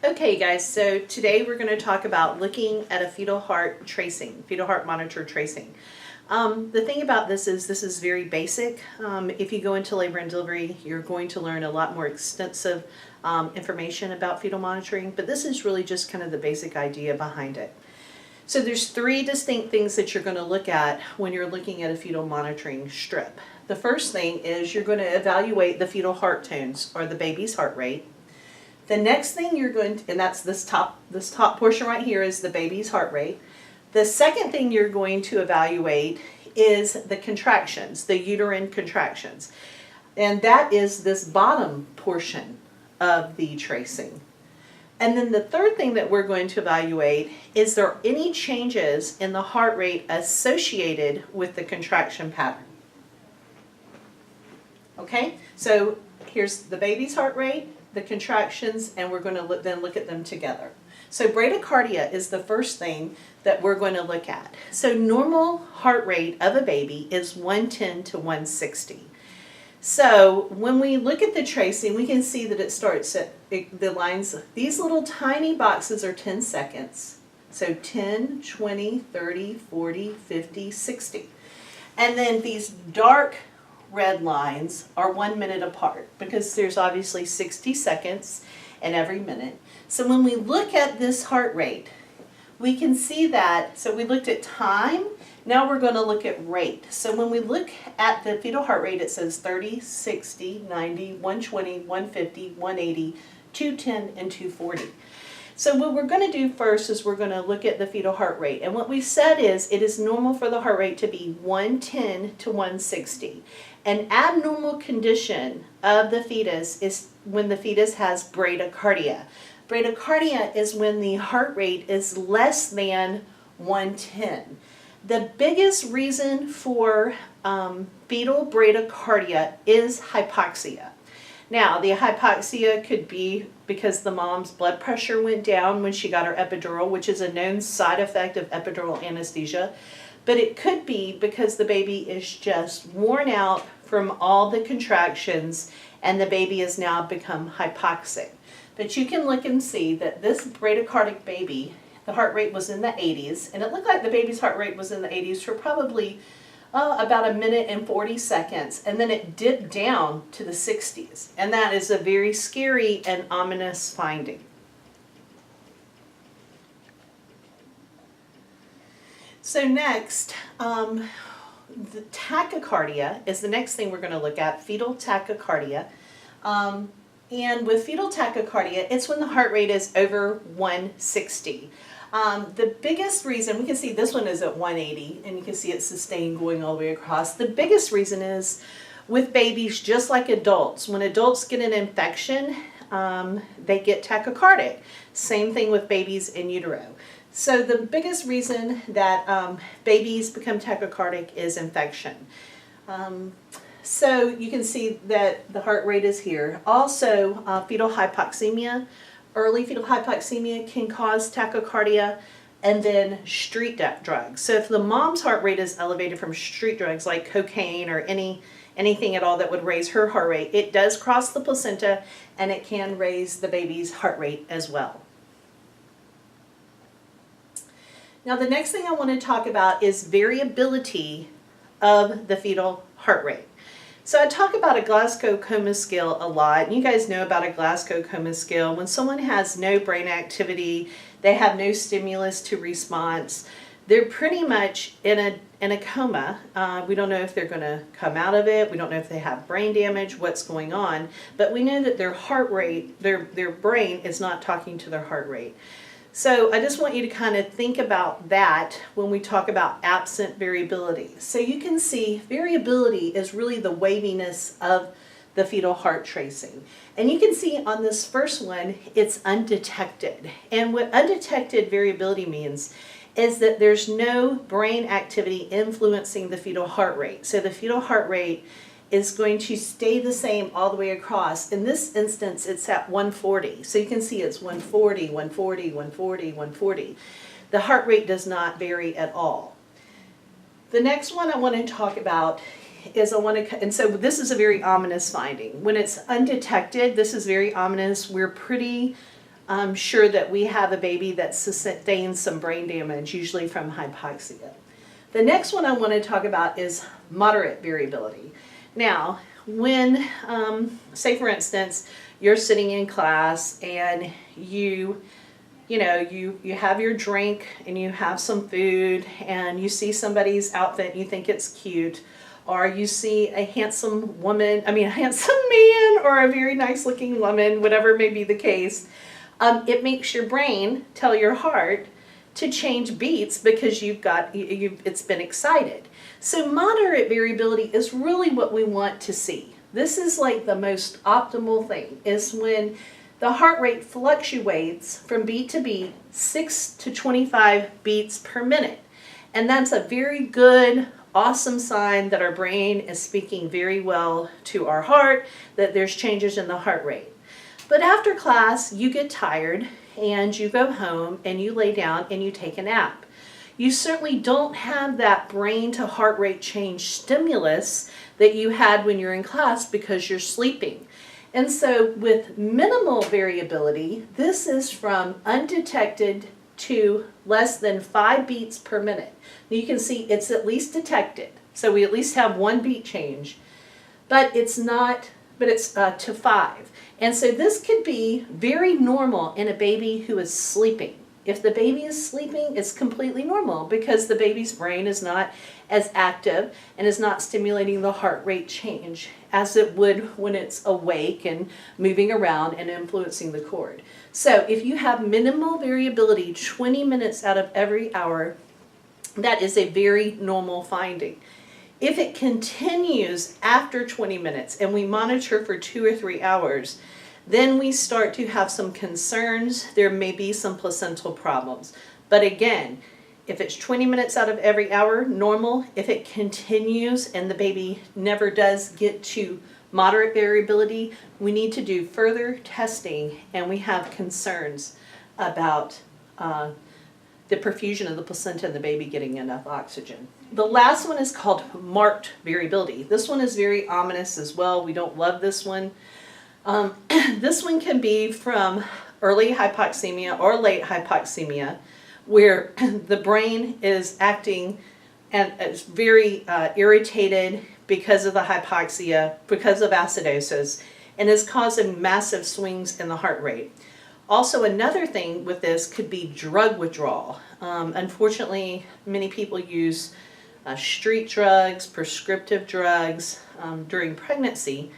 Okay guys, so today we're going to talk about looking at a fetal heart tracing, fetal heart monitor tracing. The thing about this is very basic. If you go into labor and delivery, you're going to learn a lot more extensive information about fetal monitoring, but this is really just kind of the basic idea behind it. So there's three distinct things that you're going to look at when you're looking at a fetal monitoring strip. The first thing is you're going to evaluate the fetal heart tones, or the baby's heart rate. The next thing you're going to, and that's this top portion right here, is the baby's heart rate. The second thing you're going to evaluate is the contractions, the uterine contractions. And that is this bottom portion of the tracing. And then the third thing that we're going to evaluate is there any changes in the heart rate associated with the contraction pattern. Okay, so here's the baby's heart rate, the contractions, and we're going to then look at them together. So bradycardia is the first thing that we're going to look at. So normal heart rate of a baby is 110 to 160. So when we look at the tracing, we can see that it starts at the lines. These little tiny boxes are 10 seconds. So 10, 20, 30, 40, 50, 60. And then these dark red lines are 1 minute apart because there's obviously 60 seconds in every minute. So when we look at this heart rate, we can see that, so we looked at time, now we're going to look at rate. So when we look at the fetal heart rate, it says 30, 60, 90, 120, 150, 180, 210, and 240. So what we're going to do first is we're going to look at the fetal heart rate. And what we said is it is normal for the heart rate to be 110 to 160. An abnormal condition of the fetus is when the fetus has bradycardia. Bradycardia is when the heart rate is less than 110. The biggest reason for fetal bradycardia is hypoxia. Now, the hypoxia could be because the mom's blood pressure went down when she got her epidural, which is a known side effect of epidural anesthesia. But it could be because the baby is just worn out from all the contractions and the baby has now become hypoxic. But you can look and see that this bradycardic baby, the heart rate was in the 80s, and it looked like the baby's heart rate was in the 80s for probably about 1 minute and 40 seconds, and then it dipped down to the 60s. And that is a very scary and ominous finding. So next, the tachycardia is the next thing we're going to look at, fetal tachycardia. And with fetal tachycardia, it's when the heart rate is over 160. The biggest reason, we can see this one is at 180, and you can see it's sustained going all the way across. The biggest reason is with babies, just like adults, when adults get an infection, they get tachycardic. Same thing with babies in utero. So the biggest reason that babies become tachycardic is infection. So you can see that the heart rate is here. Also, fetal hypoxemia. Early fetal hypoxemia can cause tachycardia, and then street drugs. So if the mom's heart rate is elevated from street drugs like cocaine or anything at all that would raise her heart rate, it does cross the placenta and it can raise the baby's heart rate as well. Now the next thing I want to talk about is variability of the fetal heart rate. So I talk about a Glasgow Coma Scale a lot, and you guys know about a Glasgow Coma Scale. When someone has no brain activity, they have no stimulus to response, they're pretty much in a coma. We don't know if they're going to come out of it. We don't know if they have brain damage, what's going on, but we know that their heart rate, their brain is not talking to their heart rate. So I just want you to kind of think about that when we talk about absent variability. So you can see variability is really the waviness of the fetal heart tracing. And you can see on this first one, it's undetected. And what undetected variability means is that there's no brain activity influencing the fetal heart rate. So the fetal heart rate is going to stay the same all the way across. In this instance, it's at 140. So you can see it's 140, 140, 140, 140. The heart rate does not vary at all. The next one I want to talk about is and so this is a very ominous finding. When it's undetected, this is very ominous. We're pretty sure that we have a baby that sustains some brain damage, usually from hypoxia. The next one I want to talk about is moderate variability. Now, when, say for instance, you're sitting in class and you have your drink and you have some food and you see somebody's outfit and you think it's cute, or you see a handsome handsome man or a very nice looking woman, whatever may be the case, it makes your brain tell your heart to change beats because it's been excited. So moderate variability is really what we want to see. This is like the most optimal thing, is when the heart rate fluctuates from beat to beat, 6 to 25 beats per minute. And that's a very good, awesome sign that our brain is speaking very well to our heart, that there's changes in the heart rate. But after class, you get tired and you go home and you lay down and you take a nap. You certainly don't have that brain to heart rate change stimulus that you had when you're in class because you're sleeping. And so with minimal variability, this is from undetected to less than 5 beats per minute. Now you can see it's at least detected. So we at least have 1 beat change, but it's to 5. And so this could be very normal in a baby who is sleeping. If the baby is sleeping, it's completely normal because the baby's brain is not as active and is not stimulating the heart rate change as it would when it's awake and moving around and influencing the cord. So if you have minimal variability 20 minutes out of every hour, that is a very normal finding. If it continues after 20 minutes and we monitor for 2 or 3 hours, then we start to have some concerns. There may be some placental problems. But again, if it's 20 minutes out of every hour, normal. If it continues and the baby never does get to moderate variability, we need to do further testing, and we have concerns about the perfusion of the placenta and the baby getting enough oxygen. The last one is called marked variability. This one is very ominous as well. We don't love this one. This one can be from early hypoxemia or late hypoxemia, where the brain is acting and is very irritated because of the hypoxia, because of acidosis, and is causing massive swings in the heart rate. Also, another thing with this could be drug withdrawal. Unfortunately, many people use street drugs, prescriptive drugs during pregnancy,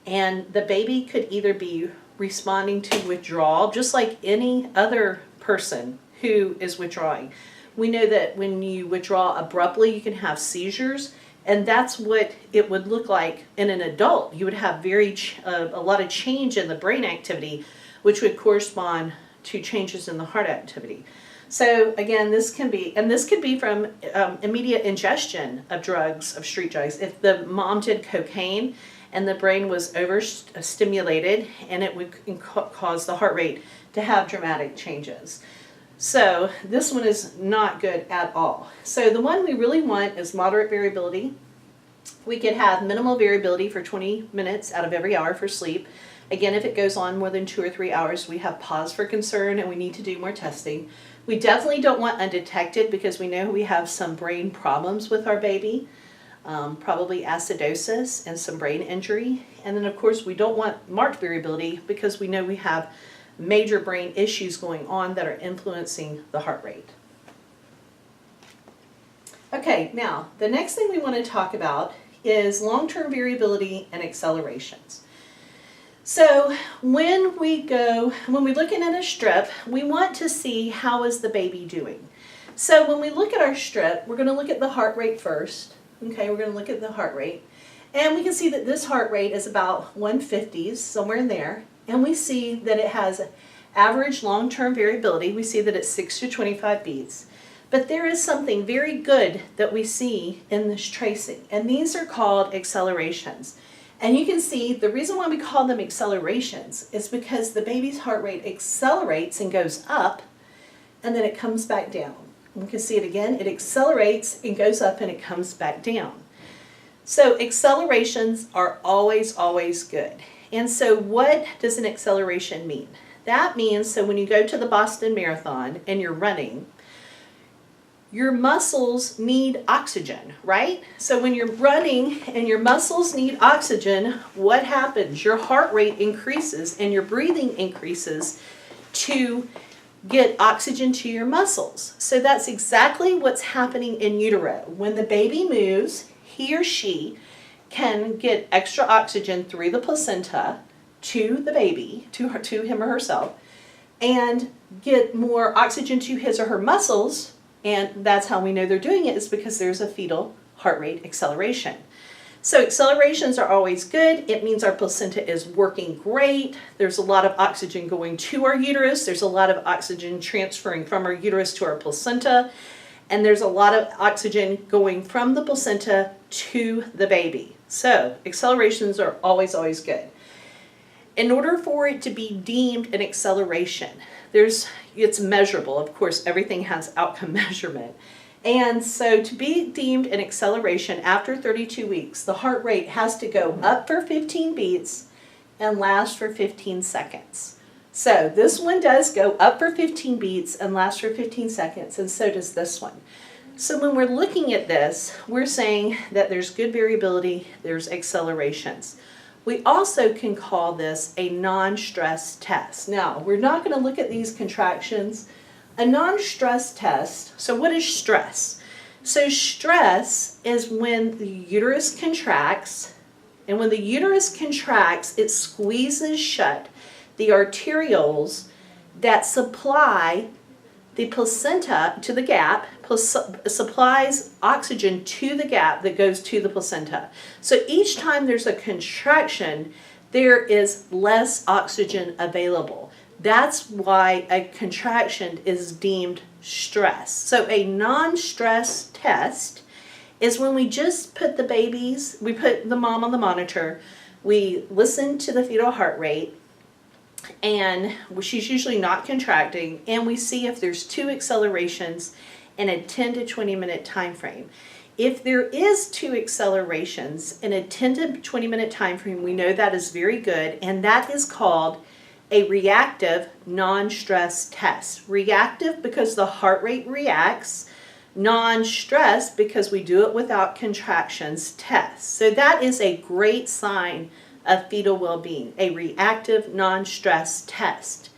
and the baby could either be responding to withdrawal, just like any other person who is withdrawing. We know that when you withdraw abruptly, you can have seizures, and that's what it would look like in an adult. You would have a lot of change in the brain activity, which would correspond to changes in the heart activity. So again, this could be from immediate ingestion of drugs, of street drugs. If the mom did cocaine and the brain was overstimulated, and it would cause the heart rate to have dramatic changes. So this one is not good at all. So the one we really want is moderate variability. We could have minimal variability for 20 minutes out of every hour for sleep. Again, if it goes on more than 2 or 3 hours, we have pause for concern and we need to do more testing. We definitely don't want undetected because we know we have some brain problems with our baby, probably acidosis and some brain injury. And then of course we don't want marked variability because we know we have major brain issues going on that are influencing the heart rate. Okay, now the next thing we want to talk about is long-term variability and accelerations. So when we're looking at a strip, we want to see how is the baby doing. So when we look at our strip, we're going to look at the heart rate first. Okay, we're going to look at the heart rate. And we can see that this heart rate is about 150s, somewhere in there. And we see that it has average long-term variability. We see that it's 6 to 25 beats. But there is something very good that we see in this tracing. And these are called accelerations. And you can see the reason why we call them accelerations is because the baby's heart rate accelerates and goes up, and then it comes back down. We can see it again. It accelerates and goes up, and it comes back down. So accelerations are always, always good. And so what does an acceleration mean? That means, so when you go to the Boston Marathon and you're running, your muscles need oxygen, right? So when you're running and your muscles need oxygen, what happens? Your heart rate increases and your breathing increases to get oxygen to your muscles. So that's exactly what's happening in utero. When the baby moves, he or she can get extra oxygen through the placenta to the baby, to him or herself, and get more oxygen to his or her muscles. And that's how we know they're doing it, is because there's a fetal heart rate acceleration. So accelerations are always good. It means our placenta is working great. There's a lot of oxygen going to our uterus. There's a lot of oxygen transferring from our uterus to our placenta. And there's a lot of oxygen going from the placenta to the baby. So accelerations are always, always good. In order for it to be deemed an acceleration, it's measurable. Of course, everything has outcome measurement. And so to be deemed an acceleration after 32 weeks, the heart rate has to go up for 15 beats and last for 15 seconds. So this one does go up for 15 beats and last for 15 seconds, and so does this one. So when we're looking at this, we're saying that there's good variability, there's accelerations. We also can call this a non-stress test. Now, we're not going to look at these contractions. A non-stress test, so what is stress? So stress is when the uterus contracts, and when the uterus contracts, it squeezes shut the arterioles that supply the placenta to the gap, supplies oxygen to the gap that goes to the placenta. So each time there's a contraction, there is less oxygen available. That's why a contraction is deemed stress. So a non-stress test is when we just put we put the mom on the monitor, we listen to the fetal heart rate, and she's usually not contracting, and we see if there's 2 accelerations in a 10 to 20 minute time frame. If there is 2 accelerations in a 10 to 20 minute time frame, we know that is very good, and that is called a reactive non-stress test. Reactive because the heart rate reacts, non-stress because we do it without contractions test. So that is a great sign of fetal well-being, a reactive non-stress test.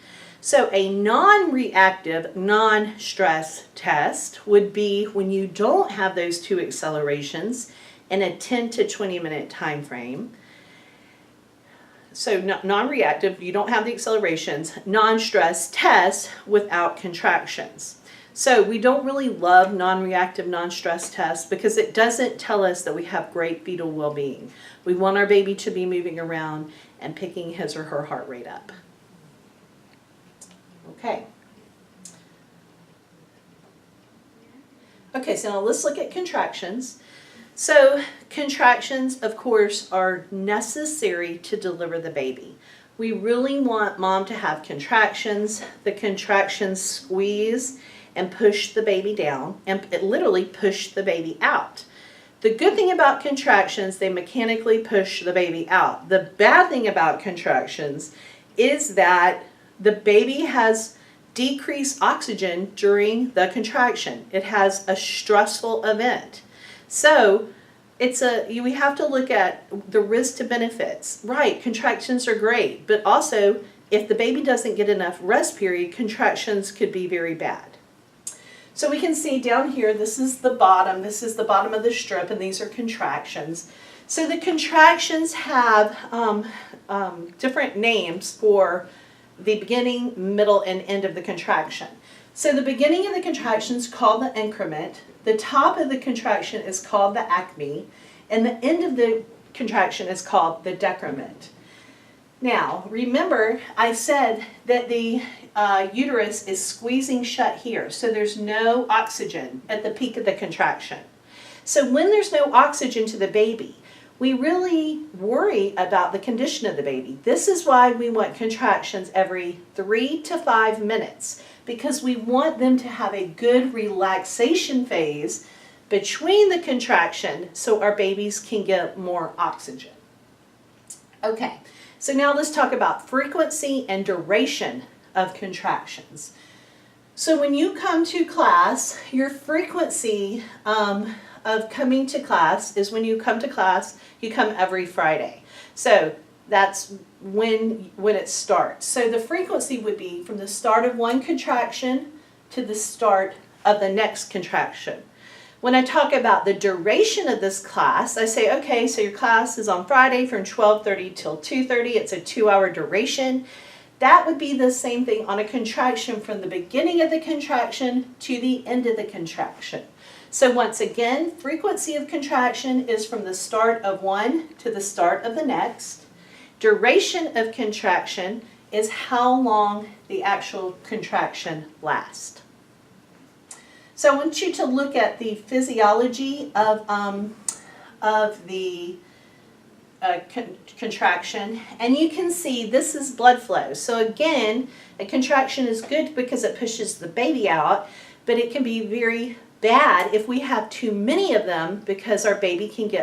So a non-reactive non-stress test would be when you don't have those 2 accelerations in a 10 to 20 minute time frame. So non-reactive, you don't have the accelerations, non-stress test without contractions. So we don't really love non-reactive non-stress tests because it doesn't tell us that we have great fetal well-being. We want our baby to be moving around and picking his or her heart rate up. Okay. Okay, so now let's look at contractions. So contractions, of course, are necessary to deliver the baby. We really want mom to have contractions. The contractions squeeze and push the baby down, and it literally push the baby out. The good thing about contractions, they mechanically push the baby out. The bad thing about contractions is that the baby has decreased oxygen during the contraction. It has a stressful event. So we have to look at the risk to benefits. Right, contractions are great, but also if the baby doesn't get enough rest period, contractions could be very bad. So we can see down here, this is the bottom of the strip, and these are contractions. So the contractions have different names for the beginning, middle, and end of the contraction. So the beginning of the contraction is called the increment, the top of the contraction is called the acme, and the end of the contraction is called the decrement. Now, remember I said that the uterus is squeezing shut here, so there's no oxygen at the peak of the contraction. So when there's no oxygen to the baby, we really worry about the condition of the baby. This is why we want contractions every 3 to 5 minutes, because we want them to have a good relaxation phase between the contraction so our babies can get more oxygen. Okay, so now let's talk about frequency and duration of contractions. So when you come to class, your frequency of coming to class is when you come to class, you come every Friday. So that's when it starts. So the frequency would be from the start of one contraction to the start of the next contraction. When I talk about the duration of this class, I say, okay, so your class is on Friday from 12:30 till 2:30. It's a 2-hour duration. That would be the same thing on a contraction from the beginning of the contraction to the end of the contraction. So once again, frequency of contraction is from the start of one to the start of the next. Duration of contraction is how long the actual contraction lasts. So I want you to look at the physiology of the contraction, and you can see this is blood flow. So again, a contraction is good because it pushes the baby out, but it can be very bad if we have too many of them because our baby can get